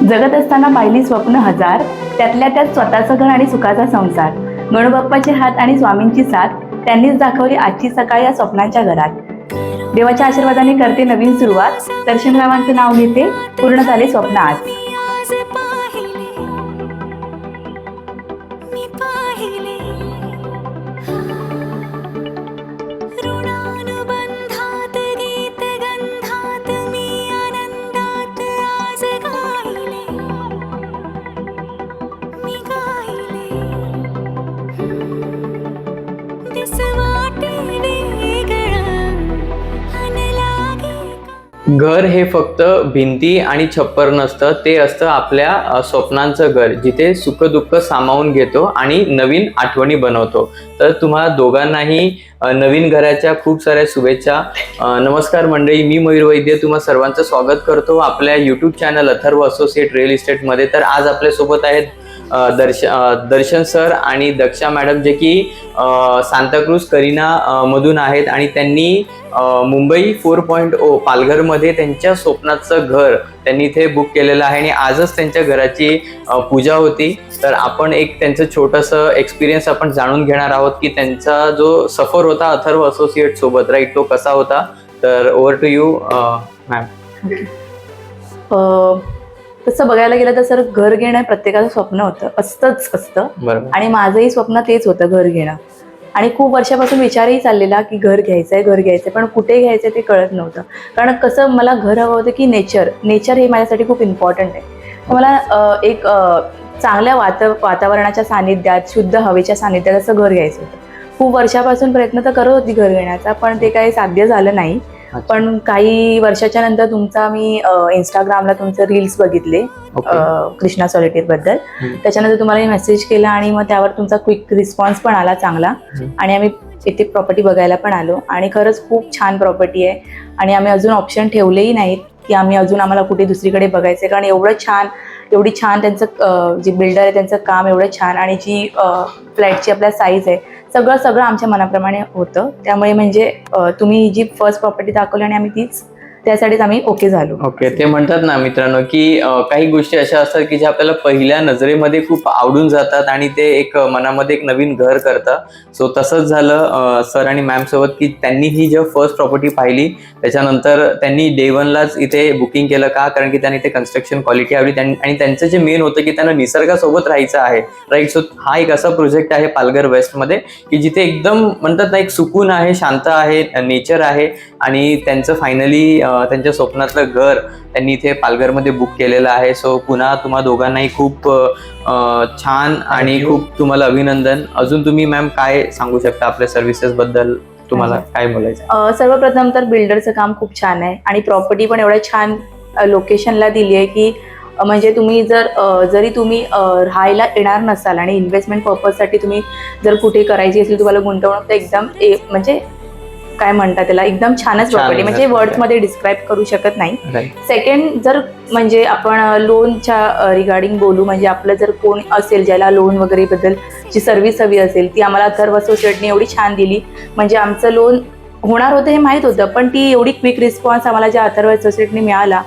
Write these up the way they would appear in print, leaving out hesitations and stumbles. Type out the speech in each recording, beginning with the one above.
जगत असताना पाहिली स्वप्न हजार, त्यातल्या त्यात स्वतःचं घर आणि सुखाचा संसार. गणूबाप्पाचे हात आणि स्वामींची साथ, त्यांनीच दाखवली आजची सकाळ या स्वप्नांच्या घरात. देवाच्या आशीर्वादाने करते नवीन सुरुवात, दर्शनरावांचं नाव घेते, पूर्ण झाले स्वप्न आज. घर हे फक्त भिंती आणि छप्पर नसतं, ते असतं आपल्या स्वप्नांचं घर, जिथे सुखदुःख सामावून घेतो आणि नवीन आठवणी बनवतो. तर तुम्हाला दोघांनाही नवीन घराच्या खूप साऱ्या शुभेच्छा. नमस्कार मंडळी, मी मयूर वैद्य तुम्हा सर्वांचं स्वागत करतो आपल्या YouTube channel Atharva associate real इस्टेटमध्ये. तर आज आपल्यासोबत आहेत दर्शन सर आणि दक्षा मॅडम, जे की सांताक्रूज करिना मधून आहेत आणि त्यांनी मुंबई 4.0 पालघरमध्ये त्यांच्या स्वप्नाचं घर त्यांनी इथे बुक केलेलं आहे आणि आजच त्यांच्या घराची पूजा होती. तर आपण एक त्यांचं छोटंसं एक्सपिरियन्स आपण जाणून घेणार आहोत की त्यांचा जो सफर होता अथर्व असोसिएट सोबत, राईट, तो कसा होता. तर ओव्हर टू यू मॅम. तसं बघायला गेलं तर सर, घर घेणं प्रत्येकाचं स्वप्न होतं, असतं. आणि माझंही स्वप्न तेच होतं, घर घेणं. आणि खूप वर्षापासून विचारही चाललेला की घर घ्यायचंय, पण कुठे घ्यायचंय ते कळत नव्हतं. कारण कसं, मला घर हवं होतं की नेचर हे माझ्यासाठी खूप इम्पॉर्टंट आहे. तर मला एक चांगल्या वातावरणाच्या सानिध्यात, शुद्ध हवेच्या सानिध्यात असं घर घ्यायचं होतं. खूप वर्षापासून प्रयत्न तर करत होती घर घेण्याचा, पण ते काही साध्य झालं नाही. पण काही वर्षाच्या नंतर मी इंस्टाग्रामला तुमचं रील्स बघितले कृष्णा सॉलिटेअर बद्दल. त्याच्यानंतर तुम्हाला मेसेज केला आणि मग त्यावर तुमचा क्विक रिस्पॉन्स पण आला चांगला. आणि आम्ही इथे प्रॉपर्टी बघायला पण आलो आणि खरंच खूप छान प्रॉपर्टी आहे. आणि आम्ही अजून ऑप्शन ठेवलेही नाहीत की आम्हाला कुठे दुसरीकडे बघायचं, कारण एवढी छान त्यांचं जे बिल्डर आहे त्यांचं काम एवढं छान, आणि जी फ्लॅटची आपल्या साईज आहे, सगळं आमच्या मनाप्रमाणे होतं. त्यामुळे म्हणजे तुम्ही जी फर्स्ट प्रॉपर्टी दाखवली आणि आम्ही त्यासाठीच आम्ही ओके झालो. ओके. ते म्हणतात ना मित्रांनो की काही गोष्टी अशा असतात की ज्या आपल्याला पहिल्या नजरेमध्ये खूप आवडून जातात आणि ते एक मनामध्ये एक नवीन घर करतं. सो तसंच झालं सर आणि मॅम सोबत की त्यांनी ही जेव्हा फर्स्ट प्रॉपर्टी पाहिली त्याच्यानंतर त्यांनी डे 1लाच इथे बुकिंग केलं. का? कारण की त्यांनी इथे कन्स्ट्रक्शन क्वालिटी आवडली आणि त्यांचं जे मेन होतं की त्यांना निसर्गासोबत राहायचं आहे, राईट. सो हा एक असा प्रोजेक्ट आहे पालघर वेस्टमध्ये की जिथे एकदम म्हणतात ना एक सुकून आहे, शांत आहे, नेचर आहे. आणि त्यांचं फायनली त्यांच्या स्वप्नातलं घर त्यांनी इथे पालघरमध्ये बुक केलेलं आहे. सो पुन्हा तुम्हा दोघांनाही खूप छान आणि खूप तुम्हाला अभिनंदन. अजून तुम्ही मॅम काय सांगू शकता आपल्या सर्व्हिसेस बद्दल, तुम्हाला काय बोलायचं? सर्वप्रथम तर बिल्डरचं काम खूप छान आहे आणि प्रॉपर्टी पण एवढ्या छान लोकेशनला दिली आहे की म्हणजे तुम्ही जरी तुम्ही राहायला येणार नसाल आणि इन्व्हेस्टमेंट पर्पजसाठी तुम्ही जर कुठे करायची असेल तुम्हाला गुंतवणूक, तर एकदम म्हणजे काय म्हणतात त्याला, एकदम छानच प्रॉपर्टी, म्हणजे वर्ड्समध्ये डिस्क्राईब करू शकत नाही. सेकंड, जर म्हणजे आपण लोनच्या रिगार्डिंग बोलू, म्हणजे आपलं जर कोण असेल ज्याला लोन वगैरे बद्दल जी सर्व्हिस हवी असेल, ती आम्हाला अथर्व असोसिएटने एवढी छान दिली. म्हणजे आमचं लोन होणार होतं हे माहीत होतं, पण ती एवढी क्विक रिस्पॉन्स आम्हाला ज्या अथर्व असोसिएटने मिळाला,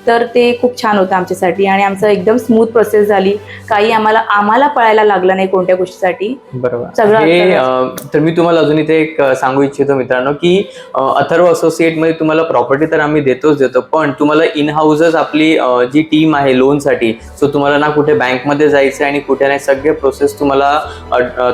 तर ते खूप छान होतं आमच्यासाठी. आणि आमचं एकदम स्मूथ प्रोसेस झाली, काही आम्हाला पळायला लागलं नाही कोणत्या गोष्टीसाठी. बरोबर. तर मी तुम्हाला अजून इथे एक सांगू इच्छितो मित्रांनो की अथर्व असोसिएटमध्ये तुम्हाला प्रॉपर्टी तर आम्ही देतो, पण तुम्हाला इन हाऊसच आपली जी टीम आहे लोनसाठी, सो तुम्हाला ना कुठे बँकमध्ये जायचं आणि कुठे नाही, सगळे प्रोसेस तुम्हाला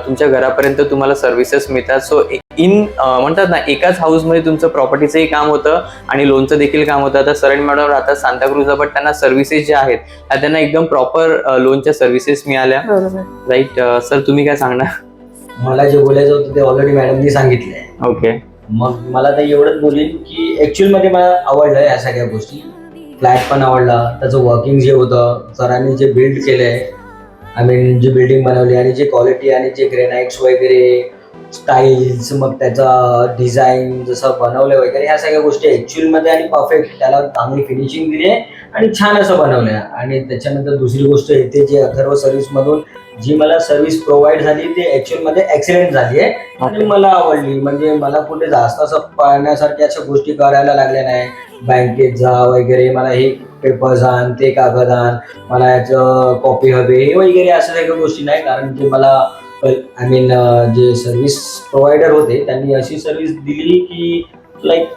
तुमच्या घरापर्यंत तुम्हाला सर्व्हिसेस मिळतात. सो म्हणतात ना एकाच हाऊसमध्ये तुमचं प्रॉपर्टीचंही काम होतं आणि लोनचं देखील काम होतं. आता सरण मॅडम राहतात सांताक्रूजला, पण त्यांना सर्व्हिसेस ज्या आहेत त्यांना एकदम प्रॉपर लोनच्या सर्व्हिसेस मिळाल्या, राईट. सर तुम्ही काय सांगणार? मला जे बोलायचं होतं ते ऑलरेडी मॅडमनी सांगितलंय. ओके. मग मला तर एवढंच बोलेन की ऍक्च्युअल मध्ये मला आवडलं या सगळ्या गोष्टी. फ्लॅट पण आवडला, त्याचं वर्किंग जे होतं, सरांनी जे बिल्ड केलंय, आय मीन जी बिल्डिंग बनवली आणि जे क्वालिटी आणि जे ग्रेनाइट्स वगैरे स्टाईल्स, मग त्याचा डिझाईन जसं बनवलं वगैरे, ह्या सगळ्या गोष्टी ऍक्च्युअल मध्ये आणि परफेक्ट, त्याला चांगली फिनिशिंग दिली आहे आणि छान असं बनवलंय. आणि त्याच्यानंतर दुसरी गोष्ट येते जे अथर्व सर्व्हिस मधून जी मला सर्व्हिस प्रोव्हाइड झाली ती ऍक्च्युअल मध्ये एक्सिलेंट झाली आहे आणि मला आवडली. म्हणजे मला कुठे जास्त असं पाहण्यासारख्या अशा गोष्टी करायला लागल्या नाही. बँकेत जा वगैरे, मला हे पेपर्स आण, ते कागद आण, मला याचं कॉपी हवे, हे वगैरे अशा सगळ्या गोष्टी नाही. कारण की मला आय मीन जे सर्व्हिस प्रोव्हायडर होते त्यांनी अशी सर्व्हिस दिली की लाईक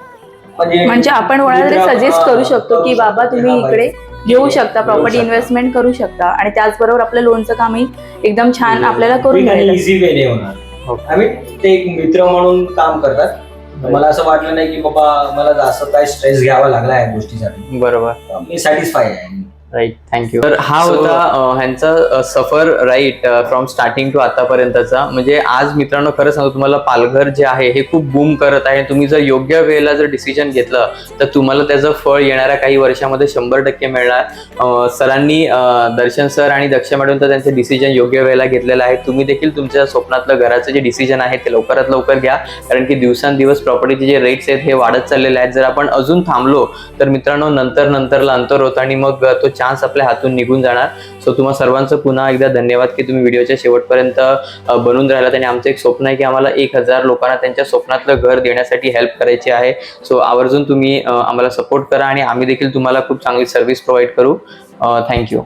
म्हणजे आपण कोणाला तरी सजेस्ट करू शकतो की बाबा तुम्ही इकडे घेऊ शकता, प्रॉपर्टी इन्व्हेस्टमेंट करू शकता आणि त्याचबरोबर आपलं लोनचं कामही एकदम छान आपल्याला करून मिळेल. इझी वेने होणार. आय मीन ते एक मित्र म्हणून काम करतात. मला असं वाटलं नाही की बाबा मला जास्त काय स्ट्रेस घ्यावा लागला या गोष्टीसाठी. बरोबर, मी सॅटिस्फाय आहे. Right, thank you. तर हा होता ह्यांचा सफर राईट फ्रॉम स्टार्टिंग टू आतापर्यंतचा. म्हणजे आज मित्रांनो खरं सांगतो तुम्हाला, पालघर जे आहे हे खूप बूम करत आहे. तुम्ही जर योग्य वेळेला जर डिसिजन घेतलं तर तुम्हाला त्याचं फळ येणाऱ्या काही वर्षामध्ये 100% मिळणार. सरांनी दर्शन सर आणि दक्ष मॅडम तर त्यांचे डिसिजन योग्य वेळेला घेतलेलं आहे. तुम्ही देखील तुमच्या स्वप्नातलं घराचं जे डिसिजन आहे ते लवकरात लवकर घ्या, कारण की दिवसांदिवस प्रॉपर्टीचे जे रेट्स आहेत हे वाढत चाललेले आहेत. जर आपण अजून थांबलो तर मित्रांनो नंतरला अंतर होतं आणि मग तो चान्स आपल्या हातून निघून जाणार. सो तुम्हा सर्वांचं पुन्हा एकदा धन्यवाद की तुम्ही व्हिडिओच्या शेवटपर्यंत बनून राहिलात. आणि आमचं एक स्वप्न आहे की आम्हाला 1000 लोकांना त्यांच्या स्वप्नातलं घर देण्यासाठी हेल्प करायची आहे. सो आवर्जून तुम्ही आम्हाला सपोर्ट करा आणि आम्ही देखील तुम्हाला खूप चांगली सर्व्हिस प्रोव्हाइड करू. थँक्यू.